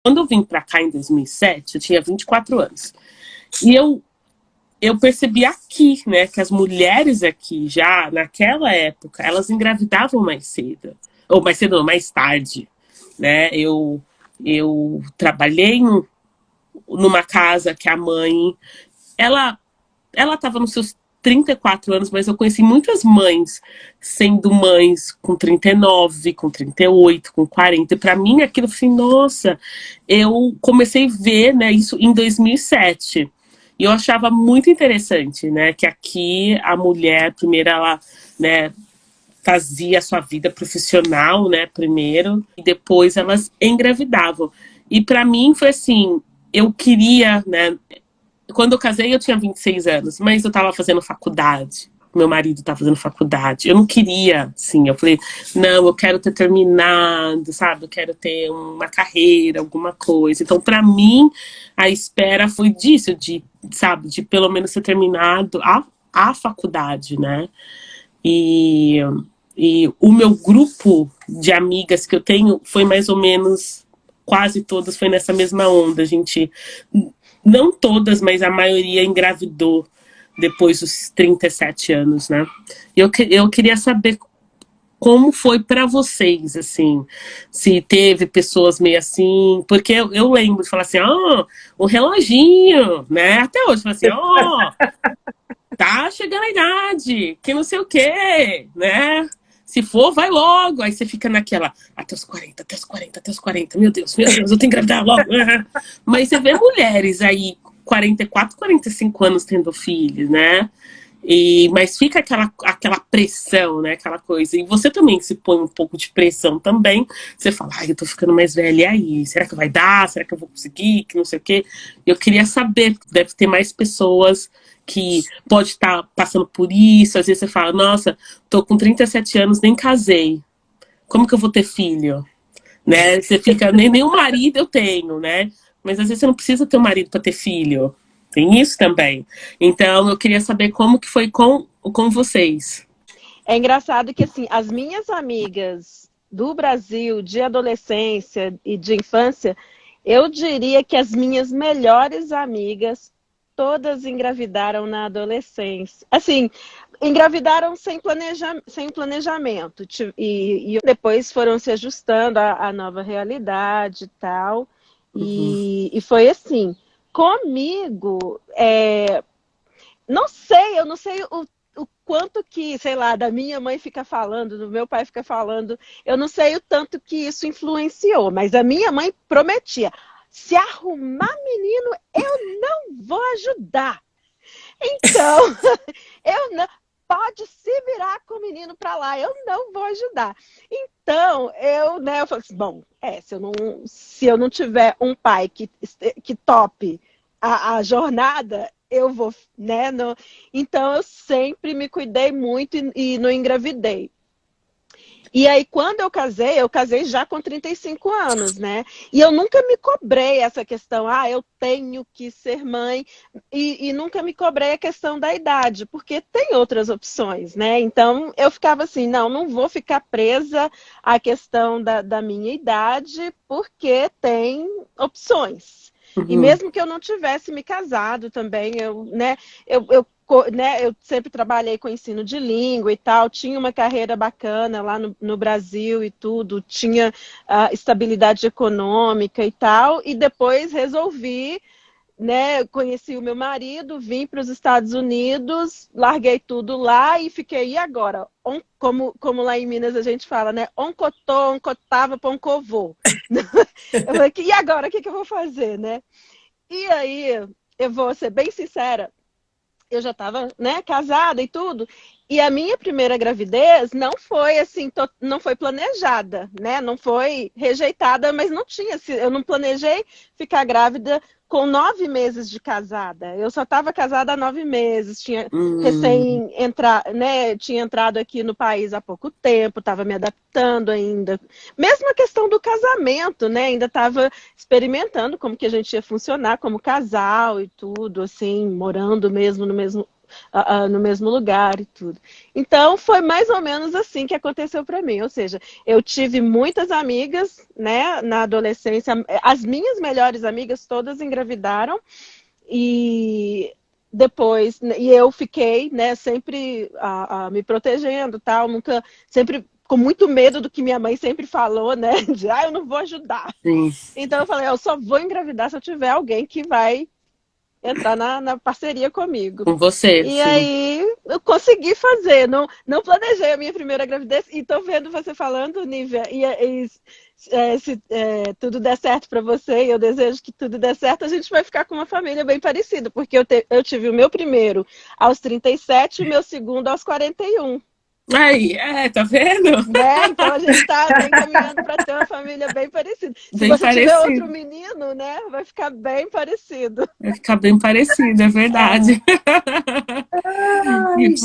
Quando eu vim para cá em 2007, eu tinha 24 anos. E eu percebi aqui, né, que as mulheres aqui, já naquela época, elas engravidavam mais cedo. Ou mais cedo, não, mais tarde. Né? Eu trabalhei numa casa que a mãe... Ela estava nos seus 34 anos, mas eu conheci muitas mães sendo mães com 39, com 38, com 40. E para mim aquilo, assim, nossa, eu comecei a ver, né, isso em 2007. E eu achava muito interessante, né, que aqui a mulher, primeiro ela, né, fazia a sua vida profissional, né, primeiro, e depois elas engravidavam. E para mim foi assim, eu queria, né, quando eu casei, eu tinha 26 anos, mas eu estava fazendo faculdade. Meu marido estava fazendo faculdade. Eu não queria, sim. Eu falei, não, eu quero ter terminado, sabe? Eu quero ter uma carreira, alguma coisa. Então, para mim, a espera foi disso, de, sabe, de pelo menos ter terminado a faculdade, né? E, e o meu grupo de amigas que eu tenho foi mais ou menos, quase todas foi nessa mesma onda. A gente, não todas, mas a maioria engravidou depois dos 37 anos, né? Eu queria saber como foi para vocês, assim, se teve pessoas meio assim, porque eu lembro de falar assim, ó, o reloginho, né? Até hoje, falar assim, ó, tá chegando a idade, que não sei o quê, né? Se for, vai logo. Aí você fica naquela, até os 40, até os 40, até os 40. Meu Deus, eu tenho que engravidar logo. Mas você vê mulheres aí, 44, 45 anos tendo filhos, né? Mas fica aquela pressão, né? Aquela coisa. E você também se põe um pouco de pressão também. Você fala, ai, eu tô ficando mais velha aí. Será que vai dar? Será que eu vou conseguir? Que não sei o quê. Eu queria saber, deve ter mais pessoas que pode estar passando por isso. Às vezes você fala, nossa, tô com 37 anos, nem casei. Como que eu vou ter filho? Né? Você fica, nem o marido eu tenho, né? Mas às vezes você não precisa ter um marido para ter filho. Tem isso também. Então, eu queria saber como que foi com vocês. É engraçado que, assim, as minhas amigas do Brasil, de adolescência e de infância, eu diria que as minhas melhores amigas todas engravidaram na adolescência. Assim, engravidaram sem planejamento. E depois foram se ajustando à nova realidade e tal. Uhum. E foi assim. Comigo, não sei, eu não sei o quanto que, sei lá, da minha mãe fica falando, do meu pai fica falando, eu não sei o tanto que isso influenciou, mas a minha mãe prometia, se arrumar menino, eu não vou ajudar. Então, eu não, pode se virar com o menino para lá, eu não vou ajudar. Então, eu falei assim, bom, se eu não tiver um pai que tope a jornada, eu vou, né? Então, eu sempre me cuidei muito e não engravidei. E aí, quando eu casei já com 35 anos, né? E eu nunca me cobrei essa questão, eu tenho que ser mãe, e nunca me cobrei a questão da idade, porque tem outras opções, né? Então, eu ficava assim, não vou ficar presa à questão da minha idade, porque tem opções. E Uhum. mesmo que eu não tivesse me casado também, eu sempre trabalhei com ensino de língua e tal, tinha uma carreira bacana lá no Brasil e tudo, tinha estabilidade econômica e tal, e depois resolvi, né, conheci o meu marido, vim para os Estados Unidos, larguei tudo lá e fiquei, e agora? Como lá em Minas a gente fala, né? Oncotô, oncotava, poncovô. Eu falei, e agora? O que eu vou fazer, né? E aí, eu vou ser bem sincera, eu já estava, né, casada e tudo. E a minha primeira gravidez não foi assim, não foi planejada, né? Não foi rejeitada, mas não tinha. Eu não planejei ficar grávida com 9 meses de casada. Eu só estava casada há 9 meses, tinha Hum. né? Tinha entrado aqui no país há pouco tempo, estava me adaptando ainda. Mesmo a questão do casamento, né? Ainda estava experimentando como que a gente ia funcionar como casal e tudo, assim, morando mesmo no mesmo no mesmo lugar e tudo. Então, foi mais ou menos assim que aconteceu para mim. Ou seja, eu tive muitas amigas, né, na adolescência. As minhas melhores amigas todas engravidaram. E depois, e eu fiquei, né, sempre me protegendo, tal, nunca, sempre com muito medo do que minha mãe sempre falou, né, de, eu não vou ajudar. Sim. Então eu falei, eu só vou engravidar se eu tiver alguém que vai entrar na parceria comigo. Com você, E sim. aí eu consegui fazer, não planejei a minha primeira gravidez e tô vendo você falando, Nívia, se tudo der certo para você, e eu desejo que tudo dê certo, a gente vai ficar com uma família bem parecida, porque eu tive o meu primeiro aos 37 e o meu segundo aos 41. Aí, tá vendo? Né? Então a gente está encaminhando para ter uma família bem parecida. Se Bem você tiver outro parecido. menino, né, vai ficar bem parecido. Vai ficar bem parecido, é verdade. Ai,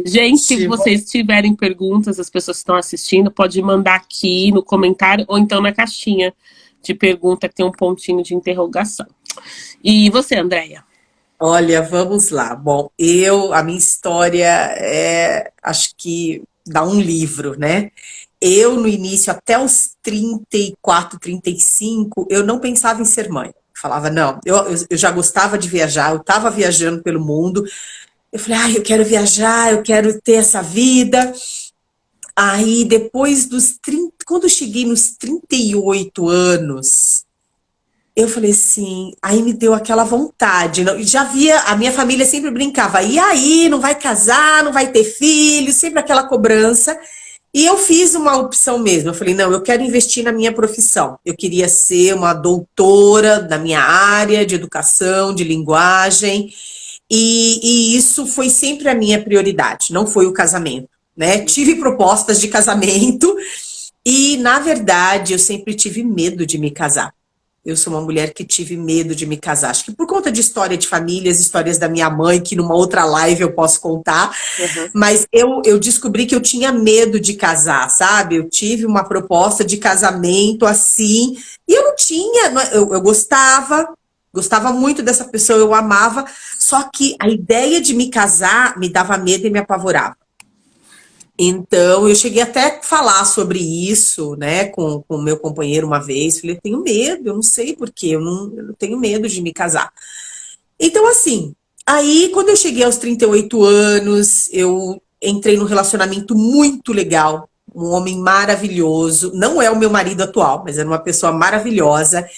Gente, se gente. vocês tiverem perguntas, as pessoas que estão assistindo, pode mandar aqui no comentário ou então na caixinha de pergunta que tem um pontinho de interrogação. E você, Andréia? Olha, vamos lá. Bom, a minha história acho que dá um livro, né? Eu, no início, até os 34, 35, eu não pensava em ser mãe. Falava, não, eu já gostava de viajar, eu estava viajando pelo mundo. Eu falei, eu quero viajar, eu quero ter essa vida. Aí, depois dos 30, quando eu cheguei nos 38 anos, eu falei assim, aí me deu aquela vontade. Já via, a minha família sempre brincava, e aí, não vai casar, não vai ter filho, sempre aquela cobrança. E eu fiz uma opção mesmo. Eu falei, não, eu quero investir na minha profissão. Eu queria ser uma doutora na minha área de educação, de linguagem. E isso foi sempre a minha prioridade, não foi o casamento, né? Tive propostas de casamento e, na verdade, eu sempre tive medo de me casar. Eu sou uma mulher que tive medo de me casar. Acho que por conta de história de famílias, histórias da minha mãe, que numa outra live eu posso contar. Uhum. Mas eu descobri que eu tinha medo de casar, sabe? Eu tive uma proposta de casamento assim, e eu não tinha, eu gostava muito dessa pessoa, eu amava, só que a ideia de me casar me dava medo e me apavorava. Então, eu cheguei até a falar sobre isso, né, com o meu companheiro uma vez. Falei, eu tenho medo, eu não sei por quê, eu não tenho medo de me casar. Então, assim, aí quando eu cheguei aos 38 anos, eu entrei num relacionamento muito legal, um homem maravilhoso. Não é o meu marido atual, mas era uma pessoa maravilhosa.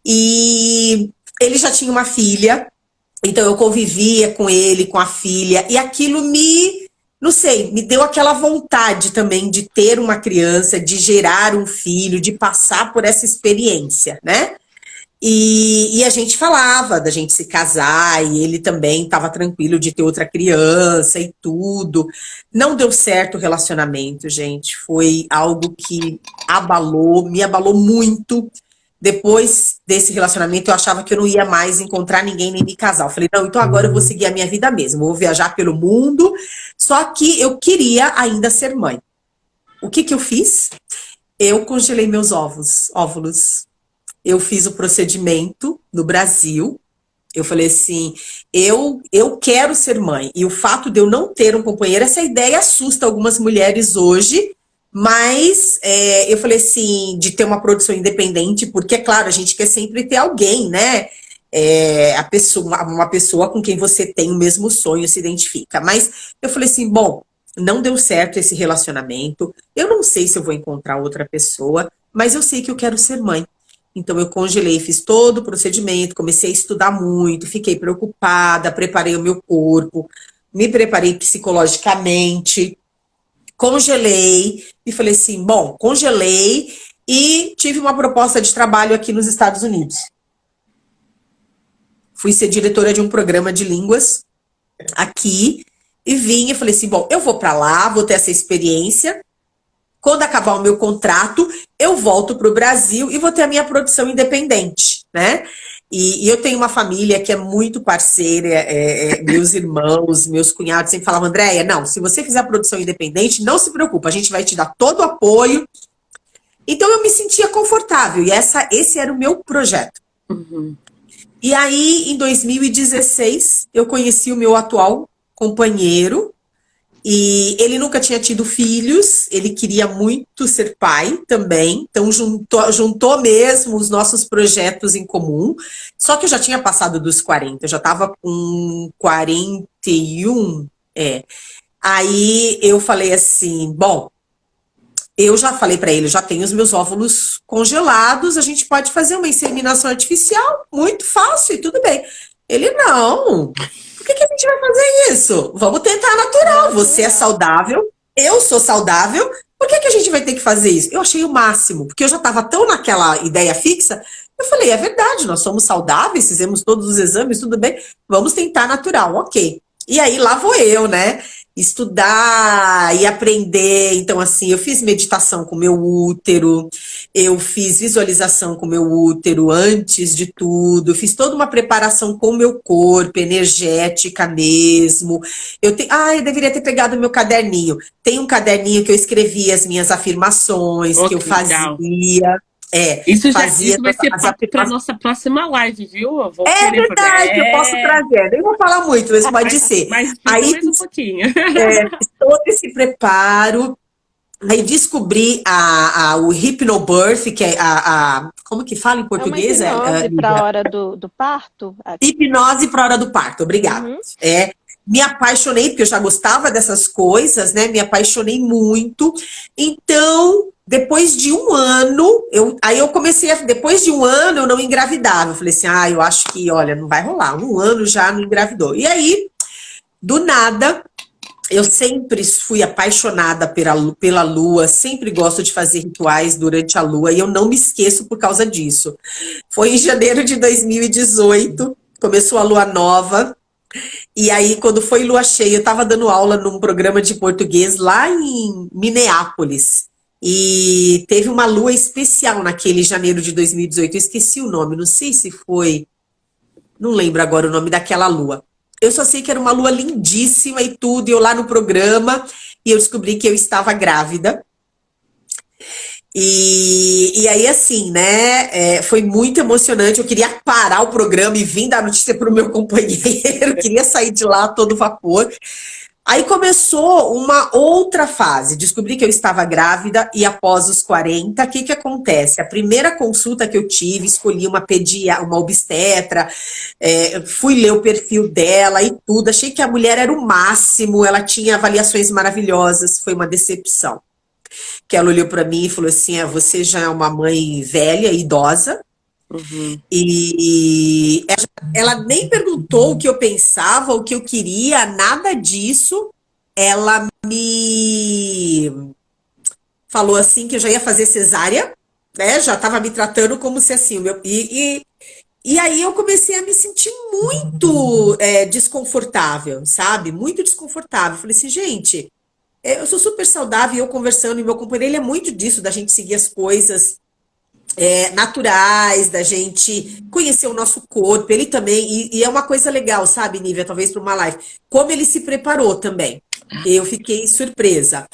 E ele já tinha uma filha, então eu convivia com ele, com a filha, e aquilo não sei, me deu aquela vontade também de ter uma criança, de gerar um filho, de passar por essa experiência, né? E a gente falava da gente se casar, e ele também estava tranquilo de ter outra criança e tudo. Não deu certo o relacionamento, gente. Foi algo que me abalou muito. Depois desse relacionamento, eu achava que eu não ia mais encontrar ninguém nem me casar. Eu falei, não, então agora eu vou seguir a minha vida mesmo. Vou viajar pelo mundo. Só que eu queria ainda ser mãe. O que eu fiz? Eu congelei meus óvulos. Eu fiz o procedimento no Brasil. Eu falei assim, eu quero ser mãe. E o fato de eu não ter um companheiro, essa ideia assusta algumas mulheres hoje, mas eu falei assim, de ter uma produção independente, porque, é claro, a gente quer sempre ter alguém, né? Uma pessoa com quem você tem o mesmo sonho, se identifica. Mas eu falei assim, bom, não deu certo esse relacionamento, eu não sei se eu vou encontrar outra pessoa, mas eu sei que eu quero ser mãe. Então eu congelei, fiz todo o procedimento, comecei a estudar muito, fiquei preocupada, preparei o meu corpo, me preparei psicologicamente, congelei e falei assim, bom, congelei e tive uma proposta de trabalho aqui nos Estados Unidos. Fui ser diretora de um programa de línguas aqui e vim e falei assim, bom, eu vou para lá, vou ter essa experiência. Quando acabar o meu contrato, eu volto para o Brasil e vou ter a minha produção independente, né? E eu tenho uma família que é muito parceira, meus irmãos, meus cunhados sempre falavam, Andréia, não, se você fizer a produção independente, não se preocupa, a gente vai te dar todo o apoio. Então eu me sentia confortável e esse era o meu projeto. Uhum. E aí, em 2016, eu conheci o meu atual companheiro, e ele nunca tinha tido filhos, ele queria muito ser pai também, então juntou mesmo os nossos projetos em comum, só que eu já tinha passado dos 40, eu já estava com 41, Aí eu falei assim, bom, eu já falei para ele, já tenho os meus óvulos congelados, a gente pode fazer uma inseminação artificial, muito fácil e tudo bem. Ele, não, por que a gente vai fazer isso? Vamos tentar natural, você é saudável, eu sou saudável, por que a gente vai ter que fazer isso? Eu achei o máximo, porque eu já estava tão naquela ideia fixa, eu falei, é verdade, nós somos saudáveis, fizemos todos os exames, tudo bem, vamos tentar natural, ok. E aí lá vou eu, né? Estudar e aprender. Então, assim, eu fiz meditação com meu útero, eu fiz visualização com meu útero antes de tudo, fiz toda uma preparação com o meu corpo, energética mesmo. Eu deveria ter pegado meu caderninho. Tem um caderninho que eu escrevi as minhas afirmações, que eu fazia. Isso vai ser papo para nossa próxima live, viu? Eu vou verdade, eu posso trazer. Nem vou falar muito, mas pode ser. Mas aí, mais um pouquinho. Todo esse preparo. Aí descobri o Hypnobirth, que é como que fala em português? É uma hipnose para a hora do parto? Hipnose para a hora do parto, obrigada. Uhum. Me apaixonei, porque eu já gostava dessas coisas, né? Me apaixonei muito. Então, depois de um ano, eu comecei depois de um ano eu não engravidava. Eu falei assim, eu acho que, olha, não vai rolar. Um ano já não engravidou. E aí, do nada, eu sempre fui apaixonada pela lua, sempre gosto de fazer rituais durante a lua, e eu não me esqueço por causa disso. Foi em janeiro de 2018, começou a lua nova. E aí, quando foi lua cheia, eu estava dando aula num programa de português lá em Minneapolis. E teve uma lua especial naquele janeiro de 2018. Eu esqueci o nome, não sei se foi... Não lembro agora o nome daquela lua. Eu só sei que era uma lua lindíssima e tudo. E eu lá no programa, e eu descobri que eu estava grávida. E aí, assim, né, foi muito emocionante. Eu queria parar o programa e vir dar notícia para o meu companheiro, queria sair de lá a todo vapor. Aí começou uma outra fase. Descobri que eu estava grávida e após os 40, o que acontece? A primeira consulta que eu tive, escolhi uma obstetra, fui ler o perfil dela e tudo. Achei que a mulher era o máximo, ela tinha avaliações maravilhosas, foi uma decepção. Que ela olhou para mim e falou assim, você já é uma mãe velha, idosa, e ela nem perguntou o que eu pensava, o que eu queria, nada disso. Ela me falou assim que eu já ia fazer cesárea, né? Já estava me tratando como se assim, e aí eu comecei a me sentir muito desconfortável, sabe? Muito desconfortável. Falei assim, gente, eu sou super saudável, e eu conversando, e meu companheiro, ele é muito disso, da gente seguir as coisas naturais, da gente conhecer o nosso corpo, ele também, e é uma coisa legal, sabe, Nívia, talvez para uma live, como ele se preparou também. Eu fiquei surpresa.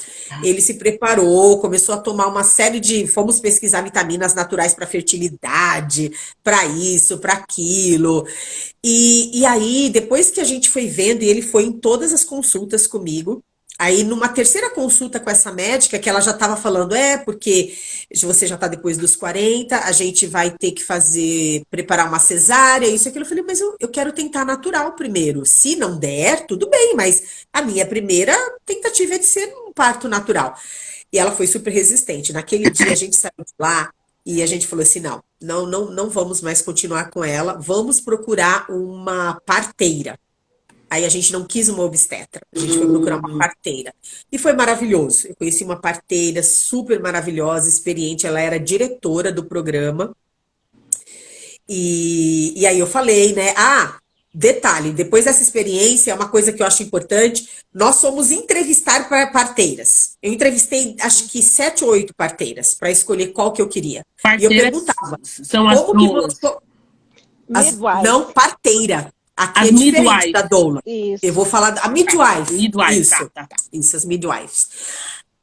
Ele se preparou, começou a tomar uma série fomos pesquisar vitaminas naturais para fertilidade, para isso, para aquilo. E aí, depois que a gente foi vendo, e ele foi em todas as consultas comigo. Aí, numa terceira consulta com essa médica, que ela já estava falando, porque você já está depois dos 40, a gente vai ter que preparar uma cesárea, isso e aquilo. Eu falei, mas eu quero tentar natural primeiro. Se não der, tudo bem, mas a minha primeira tentativa é de ser um parto natural. E ela foi super resistente. Naquele dia, a gente saiu de lá e a gente falou assim, não vamos mais continuar com ela, vamos procurar uma parteira. Aí a gente não quis uma obstetra, a gente foi procurar uma parteira. E foi maravilhoso. Eu conheci uma parteira super maravilhosa, experiente, ela era diretora do programa. E aí eu falei, né? Detalhe, depois dessa experiência, uma coisa que eu acho importante, nós fomos entrevistar parteiras. Eu entrevistei, acho que 7 ou 8 parteiras, para escolher qual que eu queria. Parteiras, e eu perguntava, são as doulas. Não, parteira. Aqui as é diferente midwives. da doula. Isso. Eu vou falar a midwife. Midwife, isso. tá. Isso, as midwives.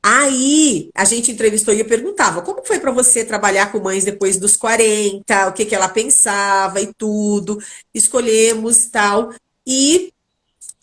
Aí, a gente entrevistou e eu perguntava, como foi para você trabalhar com mães depois dos 40? O que ela pensava e tudo. Escolhemos, tal. E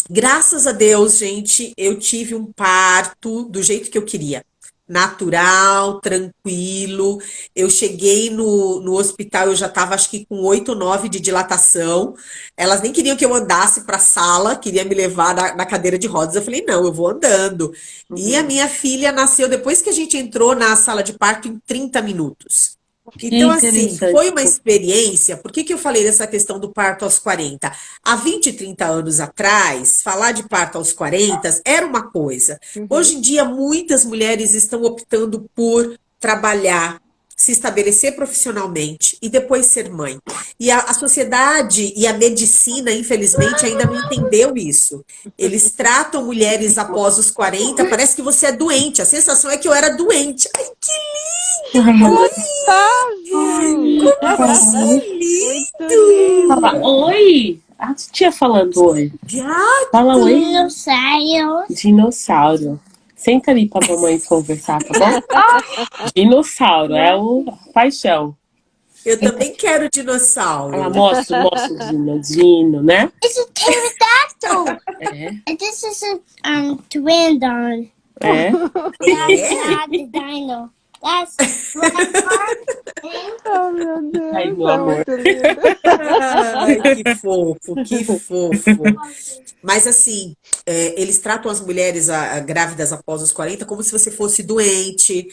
Graças a Deus, gente, eu tive um parto do jeito que eu queria. Natural, tranquilo. Eu cheguei no hospital, eu já estava acho que com 8 ou 9 de dilatação. Elas nem queriam que eu andasse para a sala, queria me levar na cadeira de rodas. Eu falei, não, eu vou andando. E a Uhum. minha filha nasceu depois que a gente entrou na sala de parto em 30 minutos. Que Então, assim, interessante. foi uma experiência. Por que que eu falei dessa questão do parto aos 40? Há 20, 30 anos atrás, falar de parto aos 40 era uma coisa. Uhum. Hoje em dia, muitas mulheres estão optando por trabalhar, se estabelecer profissionalmente e depois ser mãe. E a sociedade e a medicina, infelizmente, ainda não entendeu isso. Eles tratam mulheres após os 40, parece que você é doente. A sensação é que eu era doente. Ai, que Otávio! Muito Fala, lindo! oi! A tia falando oi. gato! Fala oi. Dinossauro. Dinossauro. Senta ali pra mamãe conversar, tá bom? Dinossauro, é o paixão. Eu também quero Ela dinossauro. mostra o Dino, né? It's a pterodactyl. É, And this is a twin don. é. That's not the dino. That's Oh, meu Deus, Ai, meu é amor. muito lindo. Ai, que fofo, que fofo. Mas assim, eles tratam as mulheres grávidas após os 40 como se você fosse doente.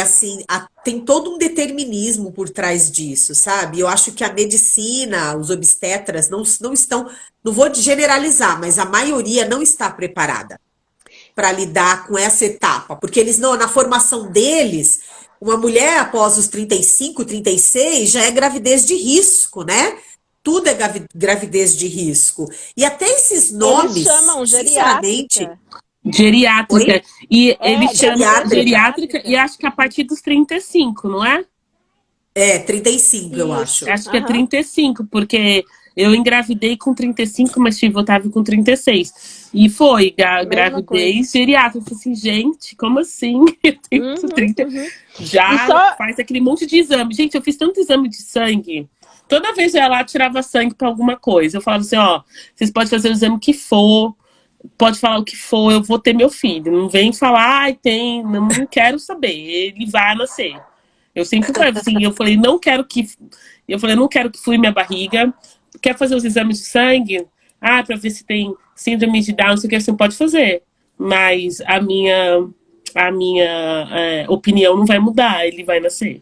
Assim, tem todo um determinismo por trás disso, sabe? Eu acho que a medicina, os obstetras não estão, não vou generalizar, mas a maioria não está preparada para lidar com essa etapa, porque eles não, na formação deles, uma mulher após os 35, 36 já é gravidez de risco, né? Tudo é gravidez de risco. E até esses Eles nomes, chamam sinceramente, geriátrica. Geriátrica. E ele chama geriátrica. geriátrica e acho que a partir dos 35, não é? 35, eu acho. Acho que é Aham. 35, porque eu engravidei com 35, mas tive Otávio com 36. E foi gravidez geriátrica. Eu falei assim, gente, como assim? Eu tenho 30. Já E só- faz aquele monte de exame. Gente, eu fiz tanto exame de sangue. Toda vez eu ia lá, tirava sangue pra alguma coisa. Eu falava assim, ó, vocês podem fazer o exame que for, pode falar o que for, eu vou ter meu filho. Não vem falar, ai, tem, não quero saber. Ele vai nascer. Eu sempre falei assim, eu falei, não quero que fure minha barriga. Quer fazer os exames de sangue? Ah, pra ver se tem síndrome de Down, não sei o que, você pode fazer. Mas a minha opinião não vai mudar, ele vai nascer.